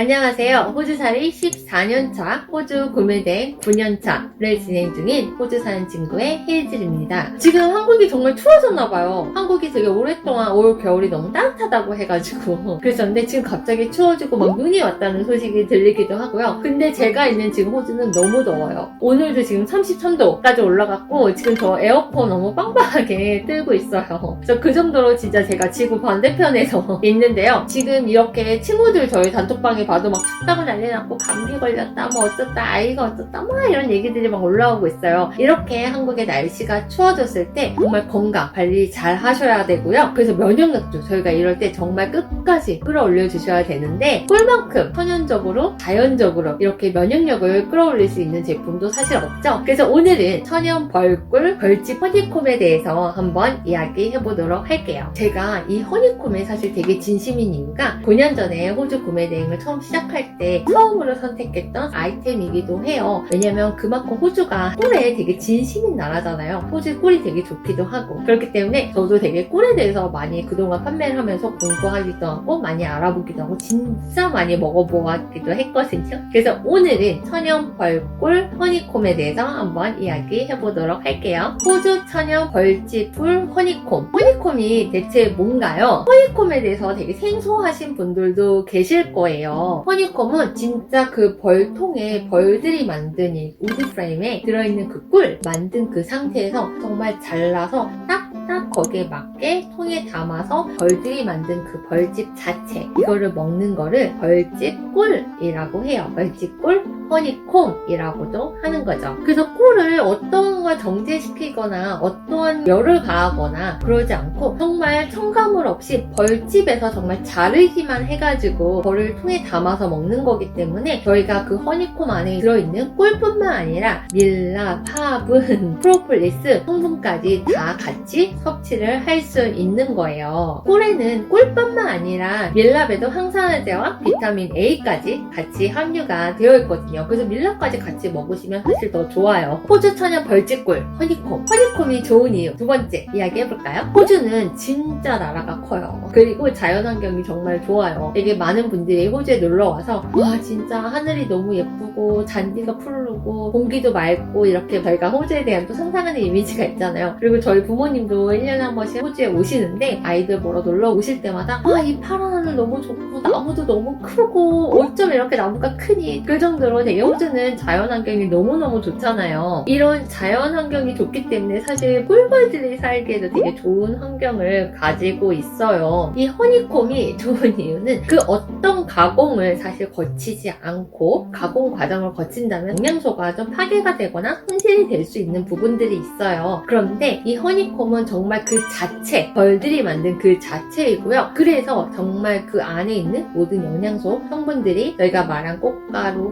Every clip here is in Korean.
안녕하세요. 호주살이 14년차, 호주 구매된 9년차를 진행 중인 호주 사는 친구의 헤이즐입니다. 지금 한국이 정말 추워졌나봐요. 한국이 되게 오랫동안 올 겨울이 너무 따뜻하다고 해가지고 그랬었는데 지금 갑자기 추워지고 막 눈이 왔다는 소식이 들리기도 하고요. 근데 제가 있는 지금 호주는 너무 더워요. 오늘도 지금 33도까지 올라갔고 지금 저 에어컨 너무 빵빵하게 틀고 있어요. 그 정도로 진짜 제가 지구 반대편에서 있는데요. 지금 이렇게 친구들 저희 단톡방에 봐도 막 춥다고 난리 났고 감기 걸렸다 뭐 어쩌다 아이가 어쩌다 막 이런 얘기들이 막 올라오고 있어요. 이렇게 한국의 날씨가 추워졌을 때 정말 건강 관리 잘 하셔야 되고요. 그래서 면역력도 저희가 이럴 때 정말 끝까지 끌어올려 주셔야 되는데 꿀만큼 천연적으로 자연적으로 이렇게 면역력을 끌어올릴 수 있는 제품도 사실 없죠. 그래서 오늘은 천연 벌꿀 벌집 허니콤에 대해서 한번 이야기해 보도록 할게요. 제가 이 허니콤에 사실 되게 진심인 이유가 9년 전에 호주 구매 대행을 처음 시작할 때 처음으로 선택했던 아이템이기도 해요. 왜냐면 그만큼 호주가 꿀에 되게 진심인 나라잖아요. 호주 꿀이 되게 좋기도 하고 그렇기 때문에 저도 되게 꿀에 대해서 많이 그동안 판매를 하면서 공부하기도 하고 많이 알아보기도 하고 진짜 많이 먹어보기도 했거든요. 그래서 오늘은 천연 벌꿀 허니콤에 대해서 한번 이야기해 보도록 할게요. 호주 천연 벌집꿀 허니콤. 허니콤이 대체 뭔가요? 허니콤에 대해서 되게 생소하신 분들도 계실 거예요. 허니콤은 진짜 그 벌통에 벌들이 만든 이 우드 프레임에 들어있는 그 꿀 만든 그 상태에서 정말 잘라서 딱 거기에 맞게 통에 담아서 벌들이 만든 그 벌집 자체 이거를 먹는 거를 벌집꿀이라고 해요. 벌집꿀 허니콤이라고도 하는 거죠. 그래서 꿀을 어떤 걸 정제시키거나 어떠한 열을 가하거나 그러지 않고 정말 첨가물 없이 벌집에서 정말 자르기만 해가지고 벌을 통에 담아서 먹는 거기 때문에 저희가 그 허니콤 안에 들어있는 꿀뿐만 아니라 밀라, 파분, 프로폴리스 성분까지 다 같이 섭취를 할 수 있는 거예요. 꿀에는 꿀뿐만 아니라 밀랍에도 항산화제와 비타민 A까지 같이 함유가 되어 있거든요. 그래서 밀랍까지 같이 먹으시면 사실 더 좋아요. 호주 천연 벌집꿀 허니콤. 허니콤이 좋은 이유 두 번째 이야기 해볼까요? 호주는 진짜 나라가 커요. 그리고 자연환경이 정말 좋아요. 되게 많은 분들이 호주에 놀러와서 와 진짜 하늘이 너무 예쁘고 잔디가 푸르르고 공기도 맑고 이렇게 저희가 호주에 대한 또 상상하는 이미지가 있잖아요. 그리고 저희 부모님도 1년에 한 번씩 호주에 오시는데 아이들 보러 놀러 오실 때마다 이 파란 하늘 너무 좋고 나무도 너무 크고 어쩜 이렇게 나무가 크니 그 정도로 되게 호주는 자연환경이 너무너무 좋잖아요. 이런 자연환경이 좋기 때문에 사실 꿀벌들이 살기에도 되게 좋은 환경을 가지고 있어요. 이 허니콤이 좋은 이유는 그 어떤 가공을 사실 거치지 않고 가공 과정을 거친다면 영양소가 좀 파괴가 되거나 손실이 될 수 있는 부분들이 있어요. 그런데 이 허니콤은 정말 그 자체 벌들이 만든 그 자체이고요. 그래서 정말 그 안에 있는 모든 영양소 성분들이 저희가 말한 꽃가루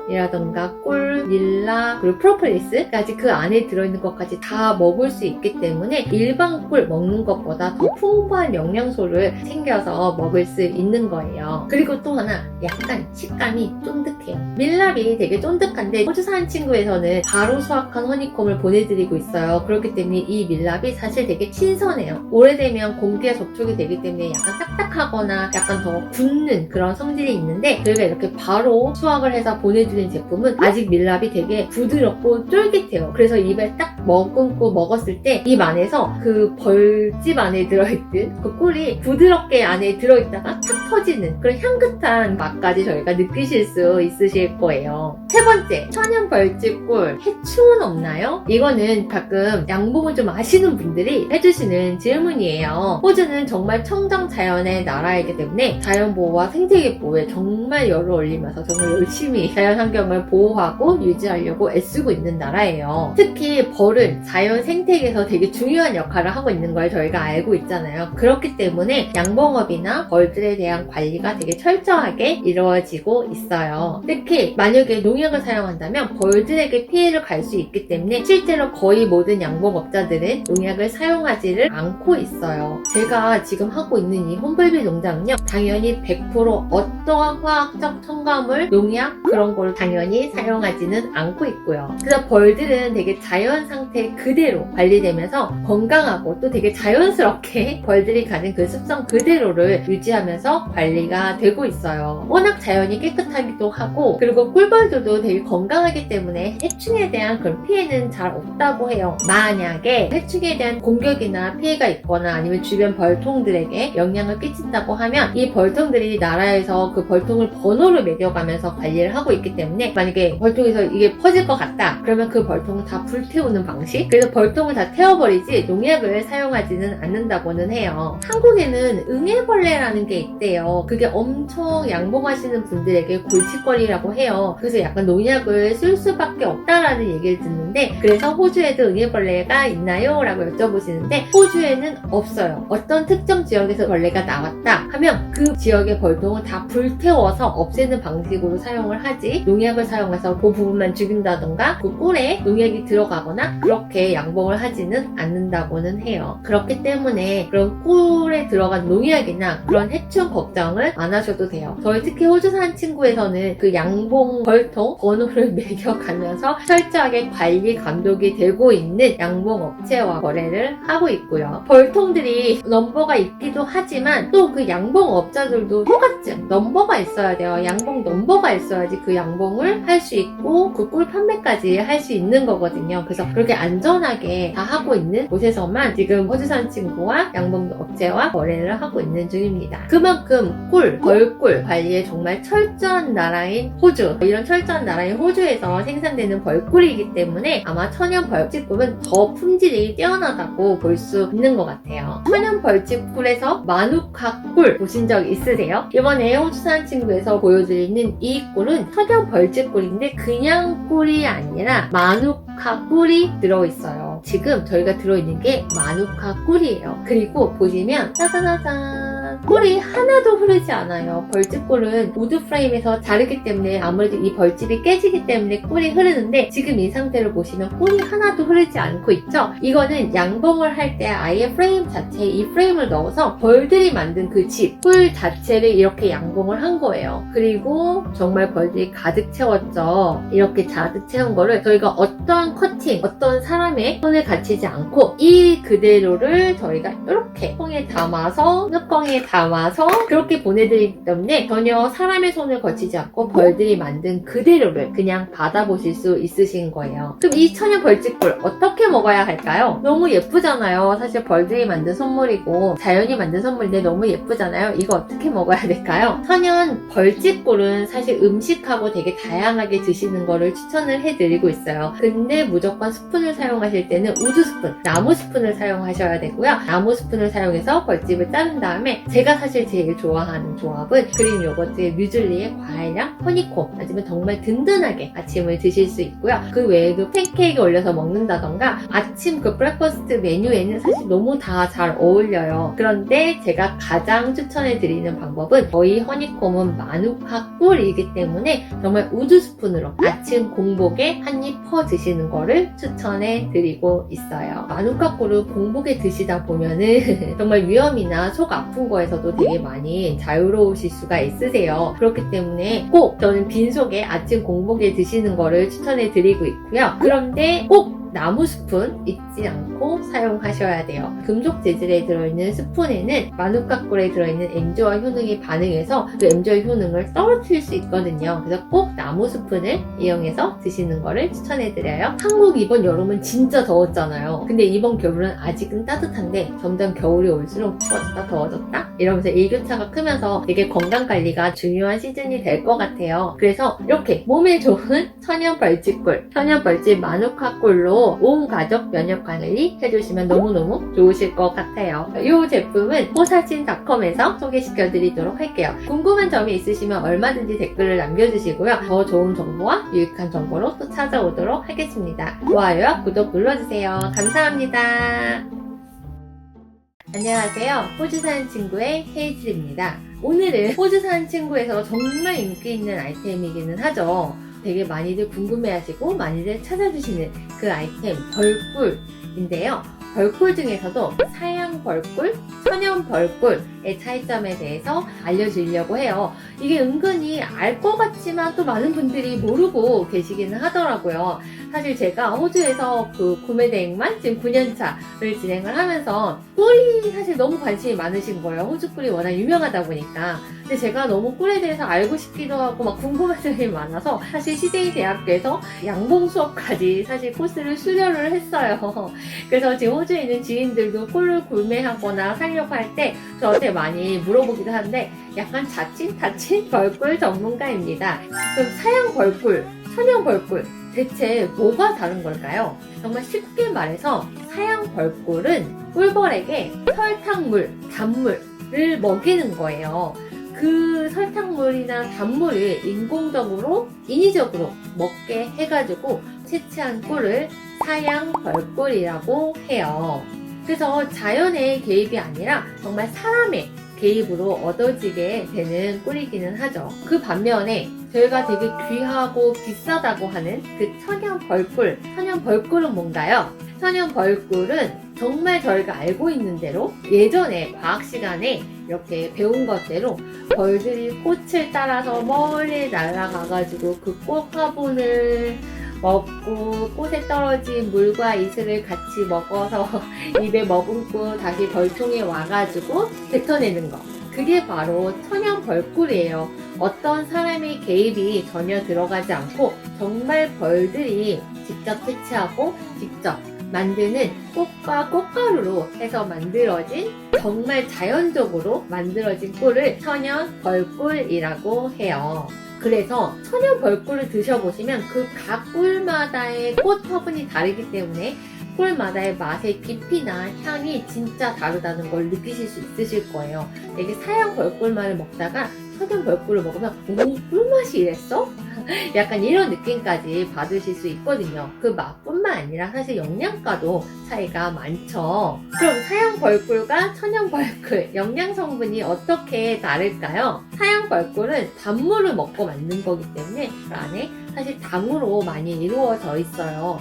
화분이라던가 꿀, 밀라, 그리고 프로폴리스까지 그 안에 들어있는 것까지 다 먹을 수 있기 때문에 일반 꿀 먹는 것보다 더 풍부한 영양소를 챙겨서 먹을 수 있는 거예요. 그리고 또 하나 약간 식감이 쫀득해요. 밀랍이 되게 쫀득한데 호주 사는 친구에서는 바로 수확한 허니콤을 보내드리고 있어요. 그렇기 때문에 이 밀랍이 사실 되게 신선해요. 오래되면 공기에 접촉이 되기 때문에 약간 딱딱하거나 약간 더 굳는 그런 성질이 있는데 저희가 이렇게 바로 수확을 해서 보내드린 제품은 아직 밀랍이 되게 부드럽고 쫄깃해요. 그래서 입에 딱 머금고 먹었을 때 입 안에서 그 벌집 안에 들어있던 그 꿀이 부드럽게 안에 들어있다가 탁 터지는 그런 향긋한 맛까지 저희가 느끼실 수 있으실 거예요. 세 번째, 천연 벌집 꿀 해충은 없나요? 이거는 가끔 양봉을 좀 아시는 분들이 해주시는 질문이에요. 호주는 정말 청정 자연의 나라이기 때문에 자연보호와 생태계 보호에 정말 열을 올리면서 정말 열심히 자연환경을 보호하고 유지하려고 애쓰고 있는 나라예요. 특히 벌은 자연 생태계에서 되게 중요한 역할을 하고 있는 걸 저희가 알고 있잖아요. 그렇기 때문에 양봉업이나 벌들에 대한 관리가 되게 철저하게 이루어지고 있어요. 특히 만약에 농약을 사용한다면 벌들에게 피해를 갈 수 있기 때문에 실제로 거의 모든 양봉업자들은 농약을 사용하지를 않고 있어요. 제가 지금 하고 있는 이 홈블비 농장은요 당연히 100% 어떠한 화학적 첨가물, 농약 그런 거 거를 당연히 사용하지는 않고 있고요. 그래서 벌들은 되게 자연 상태 그대로 관리되면서 건강하고 또 되게 자연스럽게 벌들이 가진 그 습성 그대로를 유지하면서 관리가 되고 있어요. 워낙 자연이 깨끗하기도 하고, 그리고 꿀벌들도 되게 건강하기 때문에 해충에 대한 그런 피해는 잘 없다고 해요. 만약에 해충에 대한 공격이나 피해가 있거나 아니면 주변 벌통들에게 영향을 끼친다고 하면 이 벌통들이 나라에서 그 벌통을 번호를 매겨가면서 관리를 하고 있기 때문에, 만약에 벌통에서 이게 퍼질 것 같다 그러면 그 벌통을 다 불태우는 방식, 그래서 벌통을 다 태워버리지 농약을 사용하지는 않는다고는 해요. 한국에는 응애벌레라는 게 있대요. 그게 엄청 양봉하시는 분들에게 골칫거리라고 해요. 그래서 약간 농약을 쓸 수밖에 없다라는 얘기를 듣는데, 그래서 호주에도 응애벌레가 있나요? 라고 여쭤보시는데 호주에는 없어요. 어떤 특정 지역에서 벌레가 나왔다 하면 그 지역의 벌통을 다 불태워서 없애는 방식으로 사용을 하지, 농약을 사용해서 그 부분만 죽인다던가 그 꿀에 농약이 들어가거나 그렇게 양봉을 하지는 않는다고는 해요. 그렇기 때문에 그런 꿀에 들어간 농약이나 그런 해충 걱정을 안 하셔도 돼요. 저희 특히 호주 사는 친구에서는 그 양봉 벌통 번호를 매겨가면서 철저하게 관리 감독이 되고 있는 양봉 업체와 거래를 하고 있고요. 벌통들이 넘버가 있기도 하지만 또 그 양봉 업자들도 허가증 넘버가 있어야 돼요. 양봉 넘버가 있어야지 그 양봉을 할 수 있고 그 꿀 판매까지 할 수 있는 거거든요. 그래서 그렇게 안전하게 다 하고 있는 곳에서만 지금 호주 사는 친구와 양봉 업체와 거래를 하고 있는 중입니다. 그만큼 벌꿀 관리에 정말 철저한 나라인 호주, 이런 철저한 나라인 호주에서 생산되는 벌꿀이기 때문에 아마 천연 벌집꿀은 더 품질이 뛰어나다고 볼 수 있는 것 같아요. 천연 벌집꿀에서 마누카 꿀 보신 적 있으세요? 이번에 호주 사는 친구에서 보여드리는 이 꿀은 천연 벌집꿀인데 그냥 꿀이 아니라 마누카 꿀이 들어있어요. 지금 저희가 들어있는 게 마누카 꿀이에요. 그리고 보시면 짜자자잔, 꿀이 하나도 흐르지 않아요. 벌집꿀은 우드 프레임에서 자르기 때문에 아무래도 이 벌집이 깨지기 때문에 꿀이 흐르는데, 지금 이 상태를 보시면 꿀이 하나도 흐르지 않고 있죠. 이거는 양봉을 할 때 아예 프레임 자체에 이 프레임을 넣어서 벌들이 만든 그 집, 꿀 자체를 이렇게 양봉을 한 거예요. 그리고 정말 벌들이 가득 채웠죠. 이렇게 가득 채운 거를 저희가 어떤 커팅, 어떤 사람의 손을 갖추지 않고 이 그대로를 저희가 이렇게 통에 담아서 뚜껑에 담아서 그렇게 보내드리기 때문에 전혀 사람의 손을 거치지 않고 벌들이 만든 그대로를 그냥 받아보실 수 있으신 거예요. 그럼 이 천연 벌집꿀 어떻게 먹어야 할까요? 너무 예쁘잖아요. 사실 벌들이 만든 선물이고 자연이 만든 선물인데 너무 예쁘잖아요. 이거 어떻게 먹어야 될까요? 천연 벌집꿀은 사실 음식하고 되게 다양하게 드시는 거를 추천을 해드리고 있어요. 근데 무조건 스푼을 사용하실 때는 우드 스푼, 나무 스푼을 사용하셔야 되고요. 나무 스푼을 사용해서 벌집을 자른 다음에 제가 사실 제일 좋아하는 조합은 그릭 요거트에 뮤즐리에 과일이랑 허니콤, 아니면 정말 든든하게 아침을 드실 수 있고요. 그 외에도 팬케이크 올려서 먹는다던가 아침 그 브렉퍼스트 메뉴에는 사실 너무 다 잘 어울려요. 그런데 제가 가장 추천해드리는 방법은 저희 허니콤은 마누카 꿀이기 때문에 정말 우드 스푼으로 아침 공복에 한 입 퍼 드시는 거를 추천해드리고 있어요. 마누카 꿀을 공복에 드시다 보면은 정말 위염이나 속 아픈 거에서도 되게 많이 자유로우실 수가 있으세요. 그렇기 때문에 꼭 저는 빈속에 아침 공복에 드시는 거를 추천해드리고 있고요. 그런데 꼭 나무 스푼 잊지 않고 사용하셔야 돼요. 금속 재질에 들어있는 스푼에는 마누카 꿀에 들어있는 엠조와 효능이 반응해서 그 엠조의 효능을 떨어뜨릴 수 있거든요. 그래서 꼭 나무 스푼을 이용해서 드시는 거를 추천해드려요. 한국 이번 여름은 진짜 더웠잖아요. 근데 이번 겨울은 아직은 따뜻한데 점점 겨울이 올수록 추워졌다 더워졌다 이러면서 일교차가 크면서 되게 건강관리가 중요한 시즌이 될 것 같아요. 그래서 이렇게 몸에 좋은 천연 벌집꿀, 천연 벌집 마누카 꿀로 온 가족 면역 관리 해주시면 너무너무 좋으실 것 같아요. 이 제품은 호사진닷컴에서 소개시켜드리도록 할게요. 궁금한 점이 있으시면 얼마든지 댓글을 남겨주시고요. 더 좋은 정보와 유익한 정보로 또 찾아오도록 하겠습니다. 좋아요와 구독 눌러주세요. 감사합니다. 안녕하세요. 호주 사는 친구의 헤이즐입니다. 오늘은 호주 사는 친구에서 정말 인기 있는 아이템이기는 하죠. 되게 많이들 궁금해하시고 많이들 찾아주시는 그 아이템 벌꿀인데요. 벌꿀 중에서도 사양 벌꿀, 천연 벌꿀의 차이점에 대해서 알려드리려고 해요. 이게 은근히 알 것 같지만 또 많은 분들이 모르고 계시기는 하더라고요. 사실 제가 호주에서 그 구매 대행만 지금 9년차를 진행을 하면서 꿀이 사실 너무 관심이 많으신 거예요. 호주 꿀이 워낙 유명하다 보니까. 근데 제가 너무 꿀에 대해서 알고 싶기도 하고 막 궁금한 점이 많아서 사실 CJ 대학교에서 양봉 수업까지 사실 코스를 수료를 했어요. 그래서 지금 호주에 있는 지인들도 꿀을 구매하거나 사려고 할 때 저한테 많이 물어보기도 하는데 약간 자칭 벌꿀 전문가입니다. 그럼 사양 벌꿀, 천연 벌꿀 대체 뭐가 다른 걸까요? 정말 쉽게 말해서 사양 벌꿀은 꿀벌에게 설탕물, 단물을 먹이는 거예요. 그 설탕물이나 단물을 인공적으로, 인위적으로 먹게 해가지고 채취한 꿀을 사양 벌꿀이라고 해요. 그래서 자연의 개입이 아니라 정말 사람의 개입으로 얻어지게 되는 꿀이기는 하죠. 그 반면에 저희가 되게 귀하고 비싸다고 하는 그 천연 벌꿀은 뭔가요? 천연 벌꿀은 정말 저희가 알고 있는 대로 예전에 과학 시간에 이렇게 배운 것대로 벌들이 꽃을 따라서 멀리 날아가가지고 그 꽃 화분을 먹고 꽃에 떨어진 물과 이슬을 같이 먹어서 입에 머금고 다시 벌통에 와가지고 뱉어내는 거. 그게 바로 천연 벌꿀이에요. 어떤 사람의 개입이 전혀 들어가지 않고 정말 벌들이 직접 채취하고 직접 만드는 꽃과 꽃가루로 해서 만들어진 정말 자연적으로 만들어진 꿀을 천연 벌꿀이라고 해요. 그래서 천연 벌꿀을 드셔보시면 그 각 꿀마다의 꽃 화분이 다르기 때문에 꿀마다의 맛의 깊이나 향이 진짜 다르다는 걸 느끼실 수 있으실 거예요. 되게 사양 벌꿀만을 먹다가 천연 벌꿀을 먹으면 오, 꿀맛이 이랬어? 약간 이런 느낌까지 받으실 수 있거든요. 그 맛뿐만 아니라 사실 영양가도 차이가 많죠. 그럼 사양 벌꿀과 천연 벌꿀 영양 성분이 어떻게 다를까요? 사양 벌꿀은 단물을 먹고 만든 거기 때문에 그 안에 사실 당으로 많이 이루어져 있어요.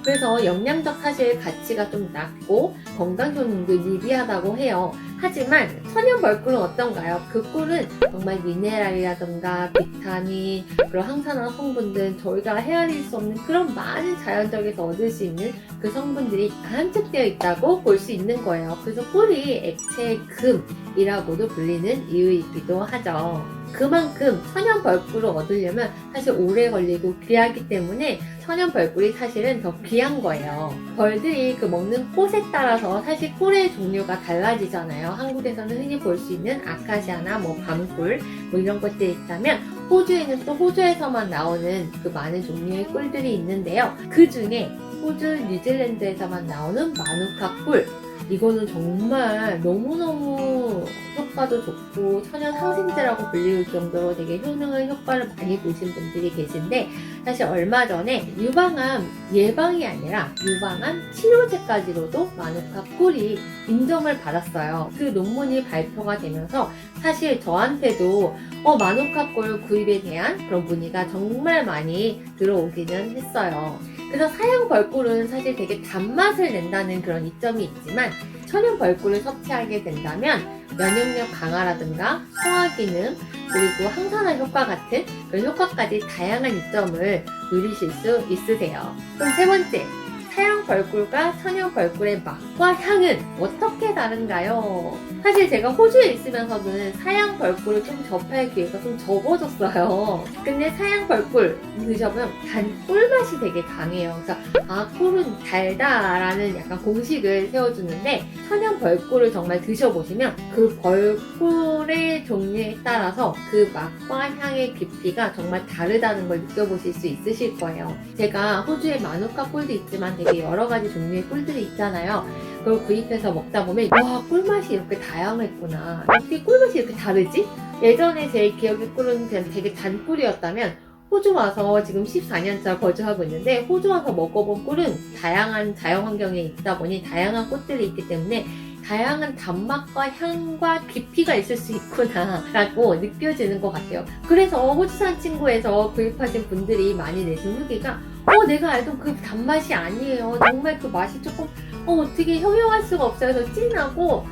그래서 영양적 사실 가치가 좀 낮고 건강 효능도 미비하다고 해요. 하지만 천연 벌꿀은 어떤가요? 그 꿀은 정말 미네랄이라던가 비타민, 그리고 항산화 성분들 저희가 헤아릴 수 없는 그런 많은 자연적에서 얻을 수 있는 그 성분들이 함축되어 있다고 볼 수 있는 거예요. 그래서 꿀이 액체 금이라고도 불리는 이유이기도 하죠. 그만큼 천연 벌꿀을 얻으려면 사실 오래 걸리고 귀하기 때문에 천연 벌꿀이 사실은 더 귀한 거예요. 벌들이 그 먹는 꽃에 따라서 사실 꿀의 종류가 달라지잖아요. 한국에서는 흔히 볼 수 있는 아카시아나 뭐 밤꿀 뭐 이런 것들이 있다면 호주에는 또 호주에서만 나오는 그 많은 종류의 꿀들이 있는데요. 그 중에 호주, 뉴질랜드에서만 나오는 마누카 꿀, 이거는 정말 너무너무 효과도 좋고 천연 항생제라고 불릴 정도로 되게 효과를 많이 보신 분들이 계신데, 사실 얼마 전에 유방암 예방이 아니라 유방암 치료제까지로도 마누카 꿀이 인정을 받았어요. 그 논문이 발표가 되면서 사실 저한테도 마누카 꿀 구입에 대한 그런 문의가 정말 많이 들어오기는 했어요. 그래서 사양 벌꿀은 사실 되게 단맛을 낸다는 그런 이점이 있지만, 천연 벌꿀을 섭취하게 된다면 면역력 강화라든가 소화 기능, 그리고 항산화 효과 같은 그런 효과까지 다양한 이점을 누리실 수 있으세요. 그럼 세 번째, 사양 벌꿀과 천연 벌꿀의 맛과 향은 어떻게 다른가요? 사실 제가 호주에 있으면서는 사양 벌꿀을 좀 접할 기회가 좀 적어졌어요. 근데 사양 벌꿀 드셔보면 단 꿀맛이 되게 강해요. 그래서 꿀은 달다라는 약간 공식을 세워주는데, 천연 벌꿀을 정말 드셔보시면 그 벌꿀의 종류에 따라서 그 맛과 향의 깊이가 정말 다르다는 걸 느껴보실 수 있으실 거예요. 제가 호주에 마누카 꿀도 있지만 되게 여러 가지 종류의 꿀들이 있잖아요. 그걸 구입해서 먹다 보면 와, 꿀맛이 이렇게 다양했구나, 어떻게 꿀맛이 이렇게 다르지? 예전에 제 기억의 꿀은 그냥 되게 단 꿀이었다면 호주 와서 지금 14년차 거주하고 있는데, 호주 와서 먹어본 꿀은 다양한 자연 환경에 있다 보니 다양한 꽃들이 있기 때문에 다양한 단맛과 향과 깊이가 있을 수 있구나 라고 느껴지는 것 같아요. 그래서 호주산 친구에서 구입하신 분들이 많이 내신 후기가 내가 알던 그 단맛이 아니에요. 정말 그 맛이 조금 어떻게 형용할 수가 없어서 진하고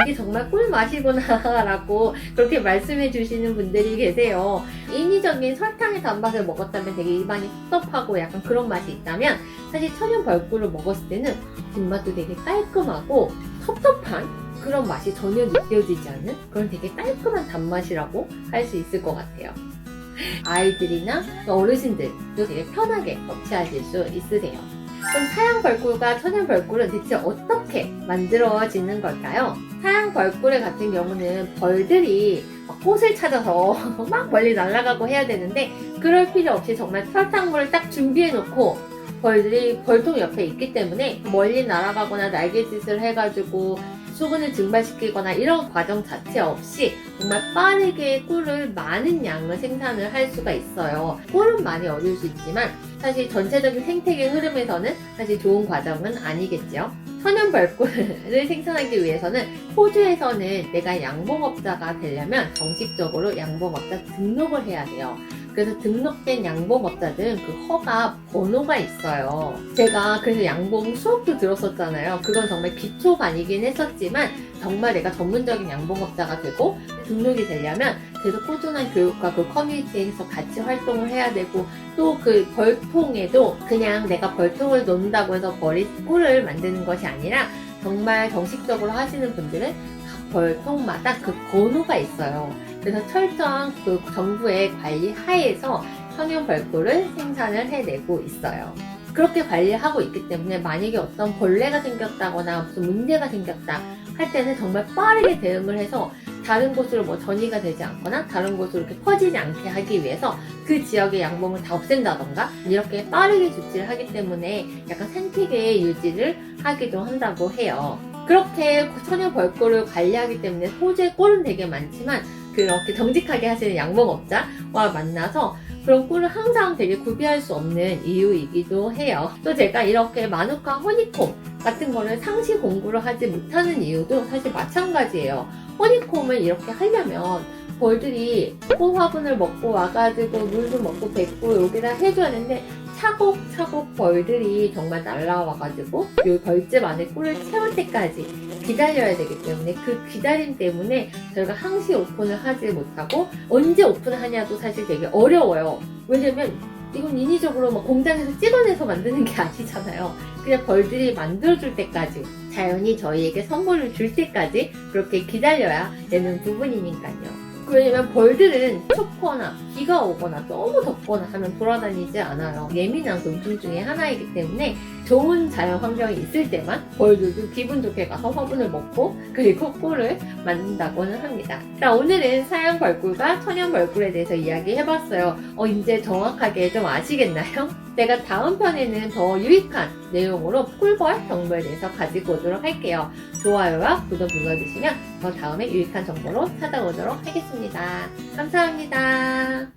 이게 정말 꿀맛이구나 라고 그렇게 말씀해 주시는 분들이 계세요. 인위적인 설탕의 단맛을 먹었다면 되게 입안이 텁텁하고 약간 그런 맛이 있다면 사실 천연 벌꿀을 먹었을 때는 뒷맛도 되게 깔끔하고 텁텁한 그런 맛이 전혀 느껴지지 않는 그런 되게 깔끔한 단맛이라고 할 수 있을 것 같아요. 아이들이나 어르신들도 되게 편하게 섭취하실 수 있으세요. 그럼 사양 벌꿀과 천연 벌꿀은 대체 어떻게 만들어지는 걸까요? 사양 벌꿀 같은 경우는 벌들이 꽃을 찾아서 막 멀리 날아가고 해야 되는데 그럴 필요 없이 정말 설탕물을 딱 준비해 놓고 벌들이 벌통 옆에 있기 때문에 멀리 날아가거나 날개짓을 해가지고 수분을 증발시키거나 이런 과정 자체 없이 정말 빠르게 꿀을 많은 양을 생산을 할 수가 있어요. 꿀은 많이 얻을 수 있지만 사실 전체적인 생태계 흐름에서는 사실 좋은 과정은 아니겠죠. 천연 벌꿀을 생산하기 위해서는 호주에서는 내가 양봉업자가 되려면 정식적으로 양봉업자 등록을 해야 돼요. 그래서 등록된 양봉업자들은 그 허가 번호가 있어요. 제가 그래서 양봉 수업도 들었었잖아요. 그건 정말 기초반이긴 했었지만 정말 내가 전문적인 양봉업자가 되고 등록이 되려면 계속 꾸준한 교육과 그 커뮤니티에서 같이 활동을 해야 되고 또 그 벌통에도 그냥 내가 벌통을 놓는다고 해서 벌이 꿀을 만드는 것이 아니라 정말 정식적으로 하시는 분들은 각 벌통마다 그 번호가 있어요. 그래서 철저한 그 정부의 관리 하에서 천연 벌꿀을 생산을 해내고 있어요. 그렇게 관리하고 있기 때문에 만약에 어떤 벌레가 생겼다거나 무슨 문제가 생겼다 할 때는 정말 빠르게 대응을 해서 다른 곳으로 뭐 전이가 되지 않거나 다른 곳으로 이렇게 퍼지지 않게 하기 위해서 그 지역의 양봉을 다 없앤다던가 이렇게 빠르게 조치를 하기 때문에 약간 생태계의 유지를 하기도 한다고 해요. 그렇게 천연 벌꿀을 관리하기 때문에 호주에 꿀은 되게 많지만 그렇게 정직하게 하시는 양봉업자와 만나서 그런 꿀을 항상 되게 구비할 수 없는 이유이기도 해요. 또 제가 이렇게 마누카 허니콤 같은 거를 상시 공부를 하지 못하는 이유도 사실 마찬가지예요. 허니콤을 이렇게 하려면 벌들이 꽃 화분을 먹고 와가지고 물도 먹고 뱉고 여기다 해줘야 되는데 차곡차곡 벌들이 정말 날라와가지고 이 벌집 안에 꿀을 채울 때까지 기다려야 되기 때문에 그 기다림 때문에 저희가 항시 오픈을 하지 못하고 언제 오픈을 하냐도 사실 되게 어려워요. 왜냐면 이건 인위적으로 막 공장에서 찍어내서 만드는 게 아니잖아요. 그냥 벌들이 만들어줄 때까지 자연이 저희에게 선물을 줄 때까지 그렇게 기다려야 되는 부분이니까요. 왜냐면 벌들은 춥거나 비가 오거나 너무 덥거나 하면 돌아다니지 않아요. 예민한 곤충 중에 하나이기 때문에 좋은 자연 환경이 있을 때만 벌들도 기분 좋게 가서 화분을 먹고 그리고 꿀을 만든다고는 합니다. 자, 오늘은 사양 벌꿀과 천연 벌꿀에 대해서 이야기해봤어요. 이제 정확하게 좀 아시겠나요? 제가 다음 편에는 더 유익한 내용으로 꿀벌 정보에 대해서 가지고 오도록 할게요. 좋아요와 구독 눌러주시면 더 다음에 유익한 정보로 찾아오도록 하겠습니다. 감사합니다.